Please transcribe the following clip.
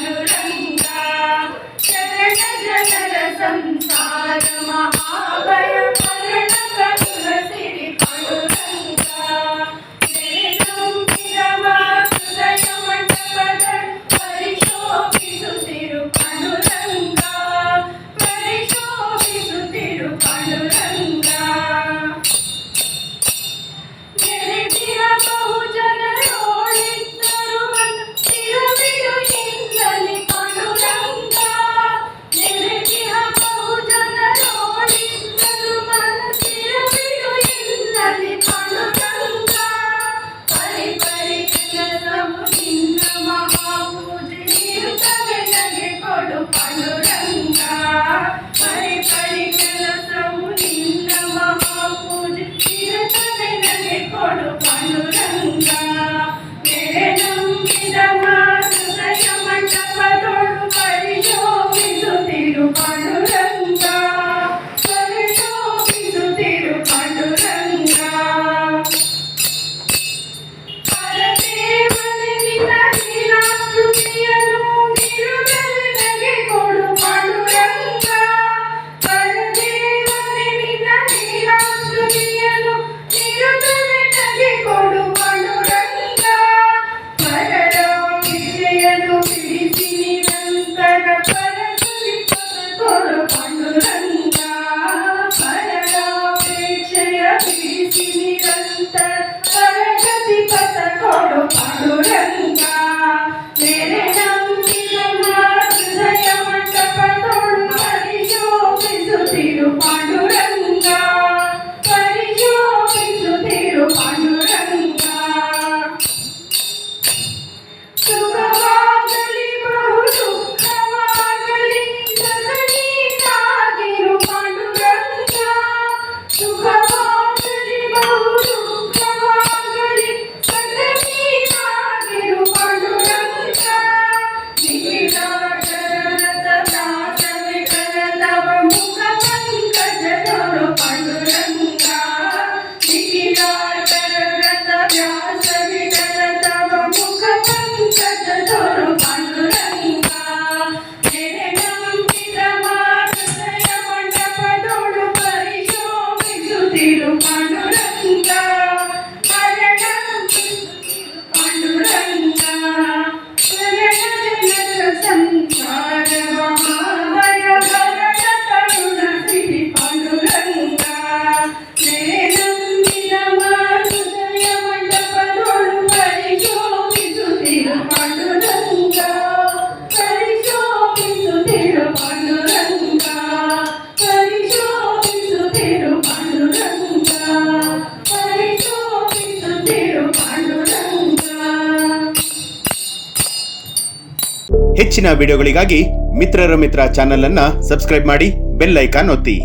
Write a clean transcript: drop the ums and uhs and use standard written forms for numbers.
ಪಾಂಡುರಂಗ ಶರಣ ಜನರ ಸಂಸಾರ ಮಹಾಭಯ ಪರಣ ಕರುಣ ಸಿರಿ ಪಾಂಡುರಂಗ ನಂಬಿರವ ಹೃದಯ ಮಂಟಪದ ಪರಿಶೋಭಿಸುತ್ತಿರು ಪಾಂಡುರಂಗ ಪರಿಶೋಭಿಸುತ್ತಿರು ಪಾಂಡುರಂಗ ನೆರೆದಿರ ಬಹು ಜನರೋಳಿದ್ದರು ತಿರುವಿಡು ಎಂದಲ್ಲಿ ಪಾಂಡುರಂಗ ನೆರೆದಿರ ಬಹು ಜನರೋಳಿದ್ದರು ತಿರುವಿಡು ಎಂದಲ್ಲಿ ಪಾಂಡುರಂಗ ಪರಿ ಪರಿ ಕೆಲಸವು ನಿನ್ನ ಮಹಾಪೂಜೆ ಇರುತ್ತವೆ ನಗೆ ಕೊಡು ಪಾಂಡುರಂಗ ಪರಿ ಪರಿ ಕೆಲಸವು ನಿನ್ನ ಮಹಾಪೂಜೆ ಇರುತ್ತವೆ ನಗೆ ಕೊಡು ಪಾಂಡುರಂಗ ನೆರೆ ನಂಬಿದ ಹೃದಯ ಮಂಟಪದೊಳು ಪರಿಶೋಭಿಸುತ್ತಿರು ಪಾಂಡುರಂಗ ಪರಿಶೋಭಿಸುತ್ತಿರು ಪಾಂಡುರಂಗ ಪರದೇವನೇ ನಿನ್ನ ಲೀಲಾಕೃತಿಯನ್ನು ನಿರುಗಲು ನಗೆ ಕೊಡು ಪಾಂಡುರಂಗ ಪರದೇವನೇ ನಿನ್ನ ಲೀಲಾಕೃತಿಯನ್ನು ನಿರುಗಲು ನಗೆ ಕೊಡು ಪಾಂಡುರಂಗ ಪರರ ವಿಷಯನು ಬಿಡಿಸಿ ನಿರಂತರ ಪರಸುವಿಪದ ಕೊಡು ಪಾಂಡುರಂಗ ಪರರ ಅಪೇಕ್ಷೆಯ ಬಿಡಿಸಿ ನಿರಂತರ ಪರಗತಿ ಪಥ ಕೊಡು ಪಾಂಡುರಂಗ ನೆರೆ ನಂಬಿದ ಹೃದಯ ಮಂಟಪದೊಳು ಪರಿಶೋಭಿಸುತ್ತಿರು ಪಾಂಡುರಂಗ ಪರಿಶೋಭಿಸುತ್ತಿರು ಪಾಂಡುರಂಗ ಸುಖವಾಗಲಿ ಬಹು ದುಃಖವಾಗಲಿ ಸದನೀನಾಗಿರು ಪಾಂಡುರಂಗ ಸುಖವಾಗಲಿ ಬಹು ದುಃಖವಾಗಲಿ ಸದನೀನಾಗಿರು ಪಾಂಡುರಂಗ ನಿಖಿಲಾಟರದ ದಾಸವೇ ಕರದವ ಮುಖ ಪಂಕಜದೊಳು ಪಾಂಡುರಂಗ ನಿಖಿಲಾಟರದ ವ್ಯಾಸವೇ ಕರದವ ಮುಖ ಪಂಕಜದೊಳು ಪಾಂಡುರಂಗ ನೆರೆ ನಂಬಿದ ಹೃದಯ ಮಂಟಪದೊಳು ಪರಿಶೋಭಿಸುತ್ತಿರು ಪಾಂಡುರಂಗ ಹರಣ ಪಾಂಡುರಂಗ ಶರಣ ಜನರ ಸಂಸಾರ ಮಹಾಭಯ ಭರಣ ಕರುಣ ಸಿರಿ ಪಾಂಡುರಂಗ ನೆರೆ ನಂಬಿದ ಹೃದಯ ಮಂಟಪದೊಳು ಪರಿಶೋಭಿಸುತ್ತಿರು ಪಾಂಡುರಂಗ ಪರಿಶೋಭಿಸುತ್ತಿರು ಪಾಂಡುರಂಗ ಪರಿಶೋಭಿಸುತ್ತಿರು ಪಾಂಡುರಂಗ ಪರಿಶೋಭಿಸುತ್ತಿರು ಪಾಂಡುರಂಗ. ಹೆಚ್ಚಿನ ವಿಡಿಯೋಗಳಿಗಾಗಿ ಮಿತ್ರರ ಮಿತ್ರ ಚಾನೆಲ್ ಅನ್ನ ಸಬ್ಸ್ಕ್ರೈಬ್ ಮಾಡಿ ಬೆಲ್ ಐಕಾನ್ ಒತ್ತಿ.